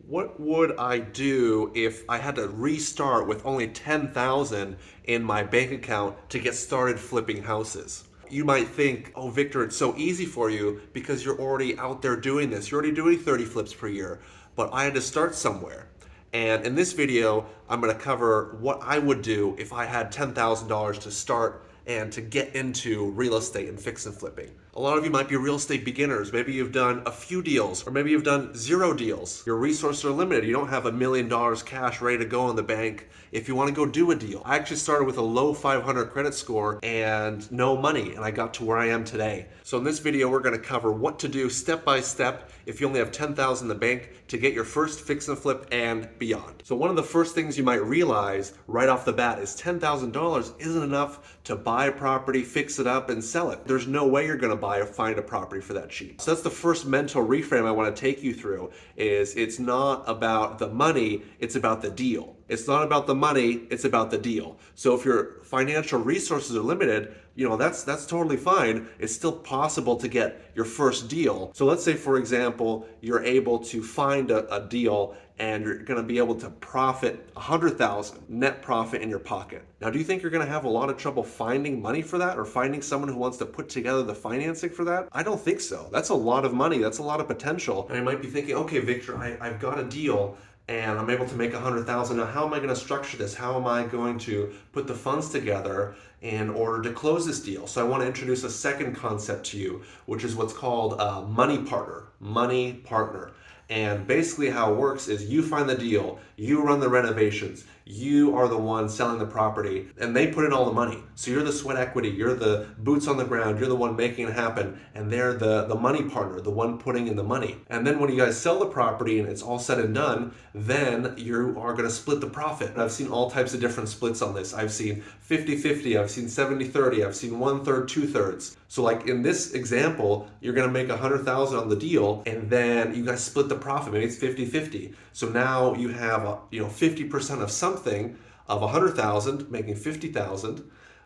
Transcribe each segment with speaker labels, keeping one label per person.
Speaker 1: What would I do if I had to restart with only 10,000 in my bank account to get started flipping houses? You might think, "Oh, Victor, it's so easy for you because you're already out there doing this. You're already doing 30 flips per year." But I had to start somewhere. And in this video, I'm going to cover what I would do if I had $10,000 to start and to get into real estate and fix and flipping. A lot of you might be real estate beginners. Maybe you've done a few deals, or maybe you've done 0 deals. Your resources are limited. You don't have $1 million cash ready to go in the bank if you want to go do a deal. I actually started with a low 500 credit score and no money, and I got to where I am today. So in this video, we're going to cover what to do step by step if you only have 10,000 in the bank to get your first fix and flip and beyond. So one of the first things you might realize right off the bat is $10,000 isn't enough to buy a property, fix it up, and sell it. There's no way you're going to buy or find a property for that cheap. So that's the first mental reframe I want to take you through is it's not about the money, it's about the deal. It's not about the money, it's about the deal. So if your financial resources are limited, that's totally fine. It's still possible to get your first deal. So let's say, for example, you're able to find a deal and you're going to be able to profit 100,000 net profit in your pocket. Now, do you think you're going to have a lot of trouble finding money for that or finding someone who wants to put together the financing for that? I don't think so. That's a lot of money. That's a lot of potential. And you might be thinking, okay, Victor, I've got a deal and I'm able to make 100,000. Now, how am I going to structure this? How am I going to put the funds together in order to close this deal? So I want to introduce a second concept to you, which is what's called money partner. Money partner. And basically how it works is you find the deal, you run the renovations, you are the one selling the property, and they put in all the money. So you're the sweat equity, you're the boots on the ground, you're the one making it happen, and they're the money partner, the one putting in the money. And then when you guys sell the property and it's all said and done, then you are going to split the profit. And I've seen all types of different splits on this. I've seen 50-50, I've seen 70-30, I've seen 1/3, 2/3. So like in this example, you're going to make 100,000 on the deal, and then you guys split the profit. Maybe it's 50-50. So now you have 50% of something of 100,000 making 50,000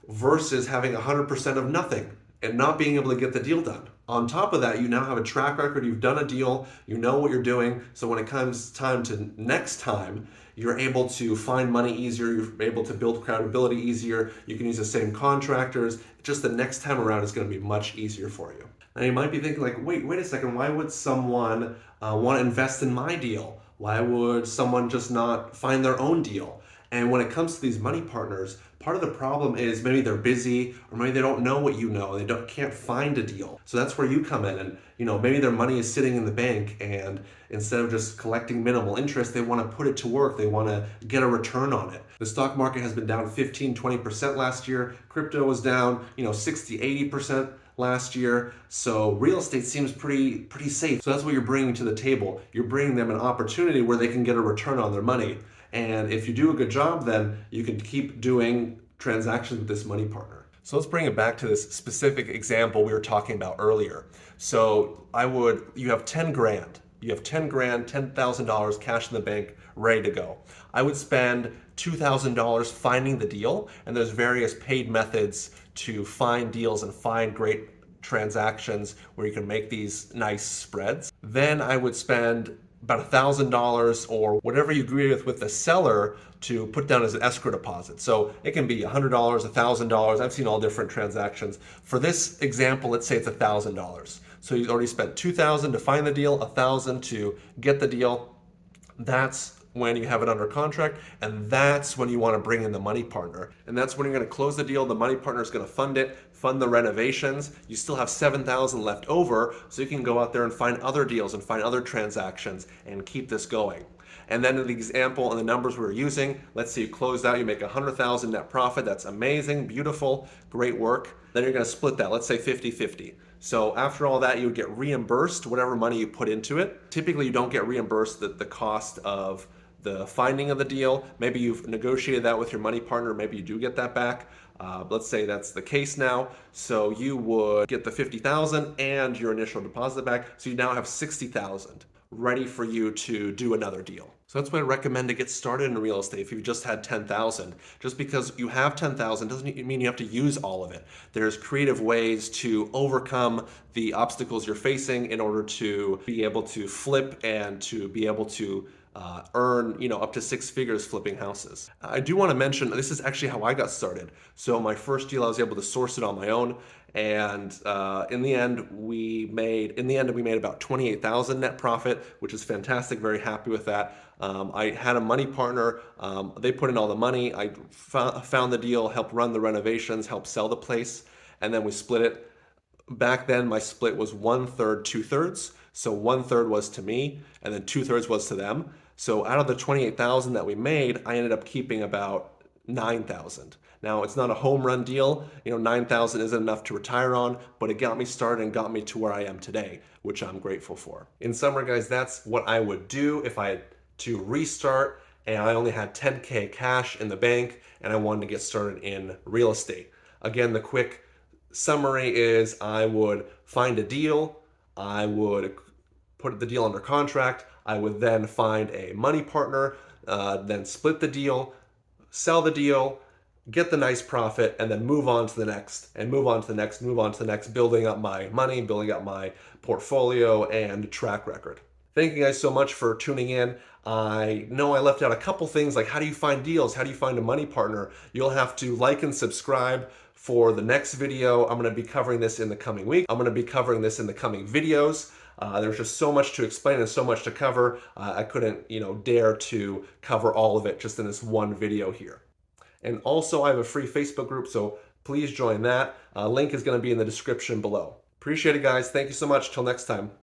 Speaker 1: versus having 100% of nothing and not being able to get the deal done. On top of that, you now have a track record, you've done a deal, you know what you're doing, so when it comes time to next time, you're able to find money easier, you're able to build credibility easier, you can use the same contractors, just the next time around is going to be much easier for you. Now you might be thinking like, wait a second, why would someone want to invest in my deal? Why would someone just not find their own deal? And when it comes to these money partners, part of the problem is maybe they're busy or maybe they don't know what you know. They can't find a deal. So that's where you come in and maybe their money is sitting in the bank and instead of just collecting minimal interest, they want to put it to work. They want to get a return on it. The stock market has been down 15-20% last year. Crypto was down 60-80% last year. So real estate seems pretty safe. So that's what you're bringing to the table. You're bringing them an opportunity where they can get a return on their money. And if you do a good job, then you can keep doing transactions with this money partner. So let's bring it back to this specific example we were talking about earlier. So you have 10 grand. You have 10 grand, $10,000 cash in the bank, ready to go. I would spend $2,000 finding the deal, and there's various paid methods to find deals and find great transactions where you can make these nice spreads. Then I would spend about $1,000 or whatever you agree with the seller to put down as an escrow deposit. So it can be $100, $1,000. I've seen all different transactions. For this example, let's say it's $1,000. So you already spent $2,000 to find the deal, $1,000 to get the deal. That's when you have it under contract, and that's when you want to bring in the money partner. And that's when you're going to close the deal. The money partner is going to fund it, fund the renovations. You still have $7,000 left over, so you can go out there and find other deals and find other transactions and keep this going. And then in the example and the numbers we were using, let's say you close out, you make 100,000 net profit. That's amazing, beautiful, great work. Then you're going to split that, let's say 50-50. So after all that, you would get reimbursed whatever money you put into it. Typically, you don't get reimbursed the cost of the finding of the deal. Maybe you've negotiated that with your money partner. Maybe you do get that back. Let's say that's the case now. So you would get the 50,000 and your initial deposit back. So you now have 60,000 ready for you to do another deal. So that's why I recommend to get started in real estate if you just had 10,000. Just because you have 10,000 doesn't mean you have to use all of it. There's creative ways to overcome the obstacles you're facing in order to be able to flip and to be able to earn, up to six figures flipping houses. I do want to mention this is actually how I got started. So my first deal, I was able to source it on my own, and in the end we made about 28,000 net profit, which is fantastic. Very happy with that. I had a money partner. They put in all the money. I found the deal, helped run the renovations, helped sell the place, and then we split it. Back then, my split was 1/3, 2/3. So 1/3 was to me, and then 2/3 was to them. So out of the 28,000 that we made, I ended up keeping about 9,000. Now, it's not a home run deal. 9,000 isn't enough to retire on, but it got me started and got me to where I am today, which I'm grateful for. In summary, guys, that's what I would do if I had to restart and I only had 10K cash in the bank and I wanted to get started in real estate. Again, the quick summary is I would find a deal, I would put the deal under contract, I would then find a money partner, then split the deal, sell the deal, get the nice profit, and then move on to the next, and move on to the next, move on to the next, building up my money, building up my portfolio and track record. Thank you guys so much for tuning in. I know I left out a couple things like how do you find deals? How do you find a money partner? You'll have to like and subscribe for the next video. I'm going to be covering this in the coming week. I'm going to be covering this in the coming videos. There's just so much to explain and so much to cover. I couldn't, dare to cover all of it just in this one video here. And also I have a free Facebook group, so please join that. Link is going to be in the description below. Appreciate it, guys. Thank you so much. Till next time.